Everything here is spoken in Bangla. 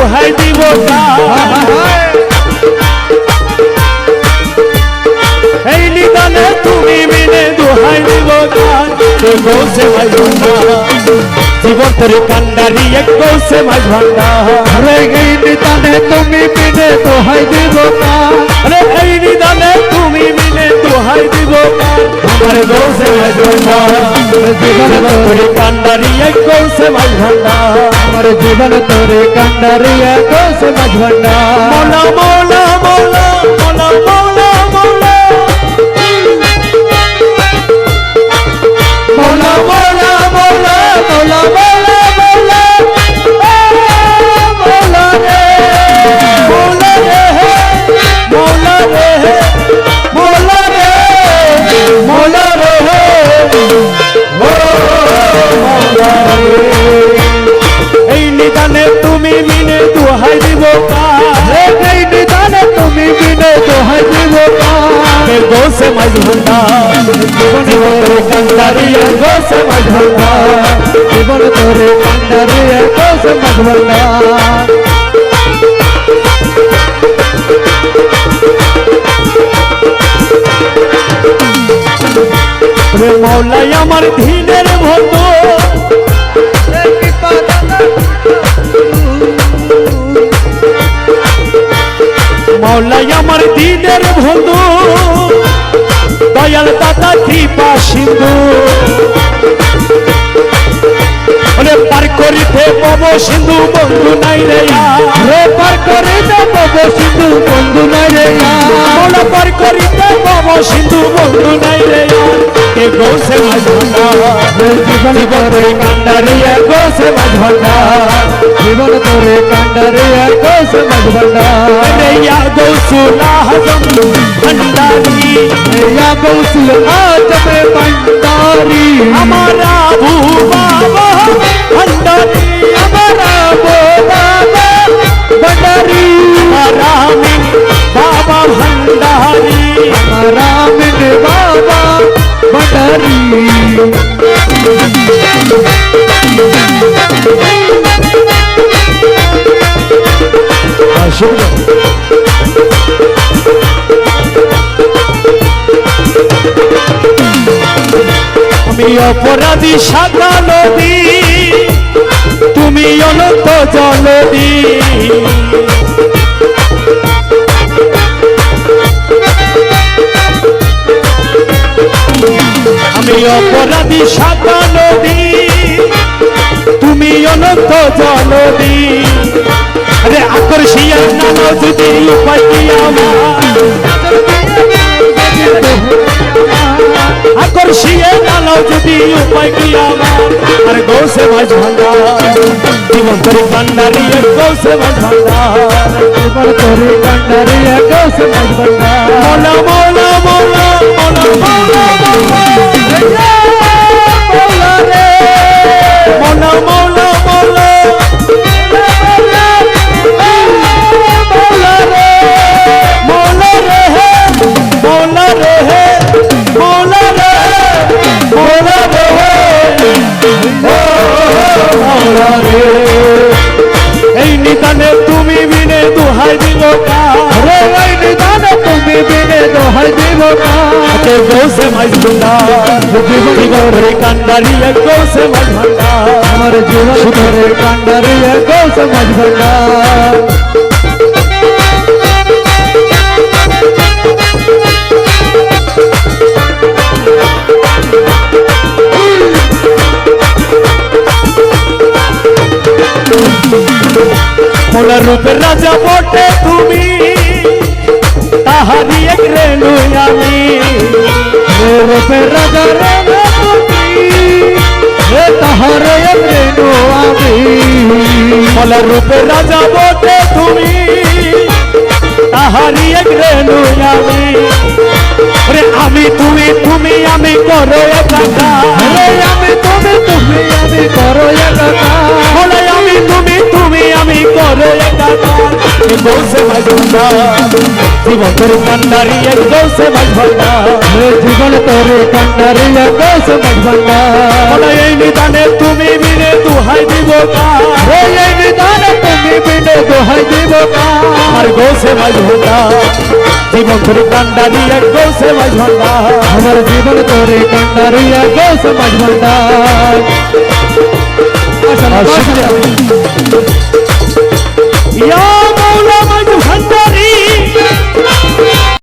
দুহাই দিব এই নিদানে তুমি বিনে দুহাই দিব গৌসে মাঝ ভান্ডার জীবন তোর কান্ডারি এক গৌসে মাঝ ভান্ডার এই নিদানে তুমি বিনে দুহাই দিব আরে এই নিদানে তুমি বিনে দুহাই দিব আমার গৌসে মাঝ ভান্ডার জীবন তোর কান্ডারি এক গৌসে মাঝ ভান্ডার আমার জীবন তোরে কান্ডারি এক গৌসে মাঝ ভান্ডার মৌলা মৌলা মৌলা মৌলা মৌলা মৌলা মৌলা মৌলা মৌলা মৌলা মৌলা মৌলা মৌলা রে মৌলা রে মৌলা রে মৌলা রে মৌলা রে এই নিদানে তুমি বিনে দুহাই দিব এই নিদানে তুমি বিনে দোহাই দিব গৌসে মাঝ ভান্ডার জীবন তোর কান্ডারি গৌসে মাঝ ভান্ডার জীবন তোরে কান্ডারি এক গৌসে মাঝ ভান্ডার মৌলাই আমার ধীনের ভতো মৌলাই আমার দিনের বন্ধু দয়াল দাদা কৃপা সিন্ধু পার করিতে পব সিন্ধু বন্ধু নাই রে পার করিতে পব সিন্ধু বন্ধু নাই রে মৌলা পার করিতে পব সিন্ধু বন্ধু নাই রে গৌসে মাঝ ভান্ডার জীবন তোরে কান্ডারি গৌসে মাঝ ভান্ডার জীবন তোরে কান্ডারি এক গৌসে মাঝ ভান্ডার গৌসুলা ভণ্ডারি গৌসুল আজমে ভণ্ডারি हमारा अबू बाबा भंडारी हमारा वो बाबा भंडारी हमारा अमीन बाबा भंडारी हमारा अमीन बाबा भंडारी আমি অপরাধী সাদা নদী তুমি অনন্ত জলদি আমি অপরাধী সাদা নদী তুমি অনন্ত জলদি আরে আকর্ষিয়া নানা যদি উপায় কি আমার আকর্ষিয়ে নানাও যদি উপায় কি আমার আর গৌসে মাঝ ভান্ডার জীবন তোর কান্ডারি গৌসে মাঝ ভান্ডার জীবন তোরে কান্ডারি এক গৌসে মাঝ ভান্ডার মৌলা মৌলা মৌলা মৌলা মৌলা মৌলা রে মৌলা মৌলা মৌলা মৌলা রে মৌলা রে মৌলা রে মৌলা রে মৌলা রে মৌলা রে এই নিদানে তুমি বিনে দুহাই দিব রে এই নিদানে তুমি বিনে দোহাই দিব কে গৌসে মাঝ ভান্ডার জীবন কান্ডারি গৌসে মাঝ ভান্ডার আমার জীবন তোরে কান্ডারি এক গৌসে মাঝ ভান্ডার মোলা রূপের রাজা বটে তুমি তাহারি এক রেণু আমি রূপের রাজা রে তুমি হে তাহার এক রেণু আমি মোলা রূপের রাজা বটে তুমি তাহারি এক রেণু আমি আমি তুমি তুমি আমি করো একাকার আমি তুমি তুমি আমি করো একাকার আমি তুমি তুমি আমি করো একাকার গৌসে মাঝ ভান্ডার জীবন তোর কান্ডারি গৌসে মাঝ ভান্ডার জীবন তোরে কান্ডারি গৌসে মাঝ ভান্ডার এই নিদানে তুমি বিনে দুহাই দিব এই নিদানে তুমি বিনে দোহাই দিব গান আর গৌসে মাঝ ভান্ডার জীবন ধরে কান্ডারি এক গৌসে মাঝ ভান্ডার আমার জীবন তোরে কান্ডারিয়া গৌস মাঝ ভান্ডার আর শুক্রিয়া।